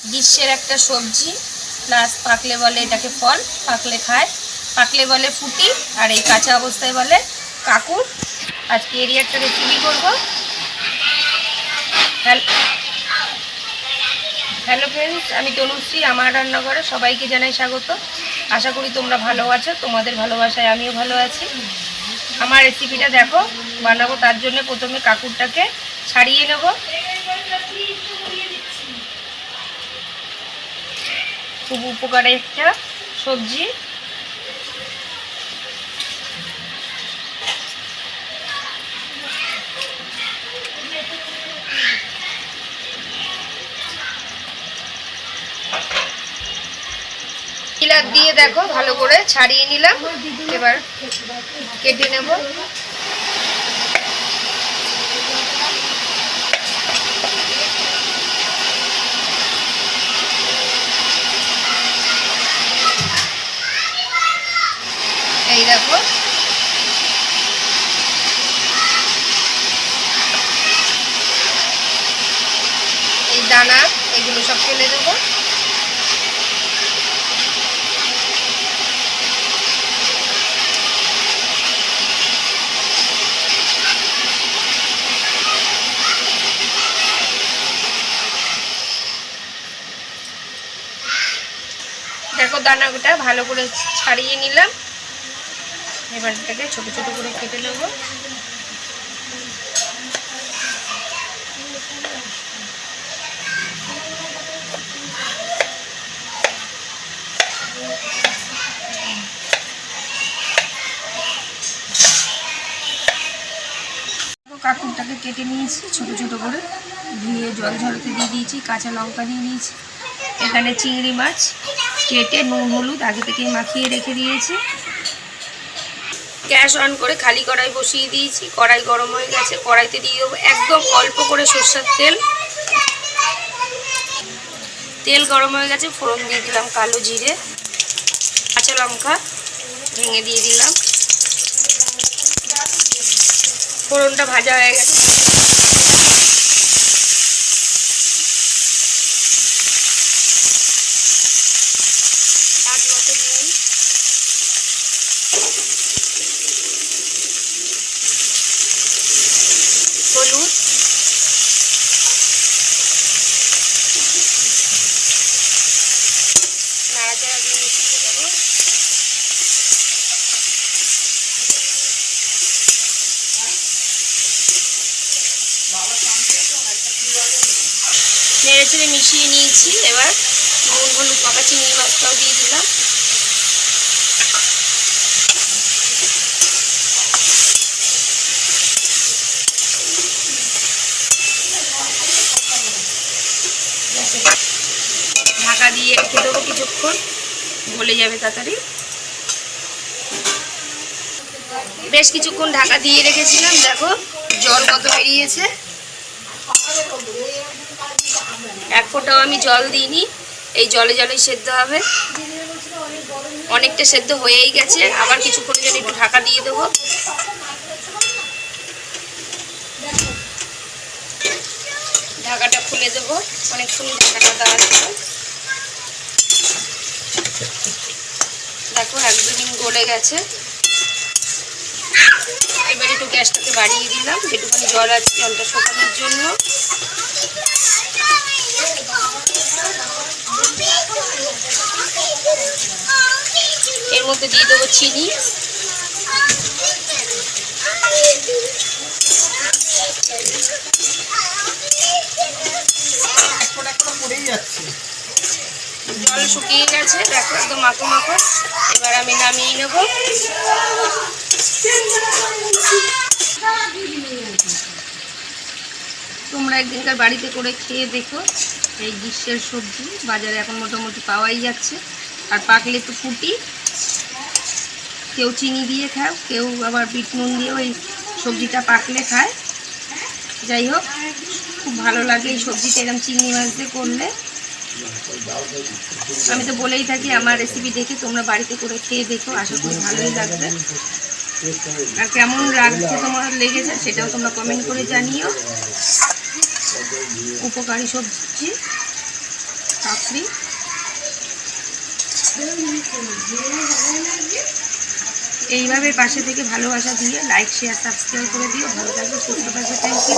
গ্রীষ্মের একটা সবজি, প্লাস পাকলে বলে এটাকে ফল, পাকলে খায়, পাকলে বলে ফুটি, আর এই কাঁচা অবস্থায় বলে কাকুর। আজকে এরই একটা রেসিপি করবো। হ্যালো ফ্রেন্ডস, আমি তনুশ্রী, আমার রান্নাঘরে সবাইকে জানাই স্বাগত। আশা করি তোমরা ভালো আছো, তোমাদের ভালোবাসায় আমিও ভালো আছি। আমার রেসিপিটা দেখো বানাবো, তার জন্য প্রথমে কাকুরটাকে ছাড়িয়ে নেব। খুব উপকারী একটা সবজি। পিলার দিয়ে দেখো ভালো করে ছাড়িয়ে নিলাম, এবার কেটে নেব। এই দেখো এই দানা, এগুলো সব ফেলে দেবো। দেখো দানাটা ভালো করে ছাড়িয়ে নিলাম, এবার এটাকে ছোট ছোট করে কেটে নেব। কাকুরটাকে কেটে নিয়েছি ছোট ছোট করে, ধুয়ে জল ঝরাতে দিয়ে দিয়েছি। কাঁচা লঙ্কা দিয়ে নিয়েছি। এখানে চিংড়ি মাছ কেটে নুন হলুদ আগে থেকেই মাখিয়ে রেখে দিয়েছি। গ্যাস অন করে খালি কড়াই বসিয়ে দিয়েছি। কড়াই গরম হয়ে গেছে, কড়াইতে দিয়ে দেবো একদম অল্প করে সরষের তেল। তেল গরম হয়ে গেছে, ফোড়ন দিয়ে দিলাম কালো জিরে, কাঁচা লঙ্কা ভেঙে দিয়ে দিলাম। ফোড়নটা ভাজা হয়ে গেছে, স্বাদ মতো নুন, হলুদ, নাড়াচাড়া দিয়ে মিশিয়ে দেবো। নেড়ে চেড়ে মিশিয়ে নিয়েছি। এবার নুন হলুদ মাখা চিংড়ি মাছটাও দিয়ে দিলাম। ঢাকা দিয়ে রেখে দেবো কিছুক্ষণ, গলে যাবে তাড়াতাড়ি। বেশ কিছুক্ষণ ঢাকা দিয়ে রেখেছিলাম, দেখো জল কত বেরিয়েছে। এক ফোঁটাও আমি জল দিইনি, এই জলে জলেই সেদ্ধ হবে। অনেকটা সেদ্ধ হয়েই গেছে, আবার কিছুক্ষণের জন্য একটু ঢাকা দিয়ে দেবো। ঢাকাটা খুলে দেবো, অনেকক্ষণ ঢাকাটা দেওয়া ছিল। দেখো একদমই গলে গেছে। এবার একটু গ্যাসটাকে বাড়িয়ে দিলাম, যেটুকুনি জল আছে জলটা শুকানোর জন্য। এর মধ্যে দিয়ে দেবো চিনি, জল শুকিয়ে গেছে, দেখো একদম মাখো মাখো। এবার আমি নামিয়ে নেব। তোমরা একদিনকার বাড়িতে করে খেয়ে দেখো। এই গ্রীষ্মের সবজি বাজারে এখন মোটামুটি পাওয়াই যাচ্ছে, আর পাকলে তো ফুটি। কেউ চিনি দিয়ে খায়, কেউ আবার বিট নুন দিয়ে ওই সবজিটা পাকলে খায়। যাই হোক, খুব ভালো লাগে এই সবজিটা এরকম চিংড়ি মাছ দিয়ে করলে। আমি তো বলেই থাকি আমার রেসিপি দেখে তোমরা বাড়িতে করে খেয়ে দেখো, আশা করি ভালোই লাগবে। আর কেমন লাগছে তোমার লেগেছে সেটাও তোমরা কমেন্ট করে জানিও। উপকারী সবজি। কাকড়ি। এইভাবে পাশে থেকে ভালোবাসা দিয়ে লাইক শেয়ার সাবস্ক্রাইব করে দিও। ভালো থাকবে, সুস্থ থাকবে। Thank you.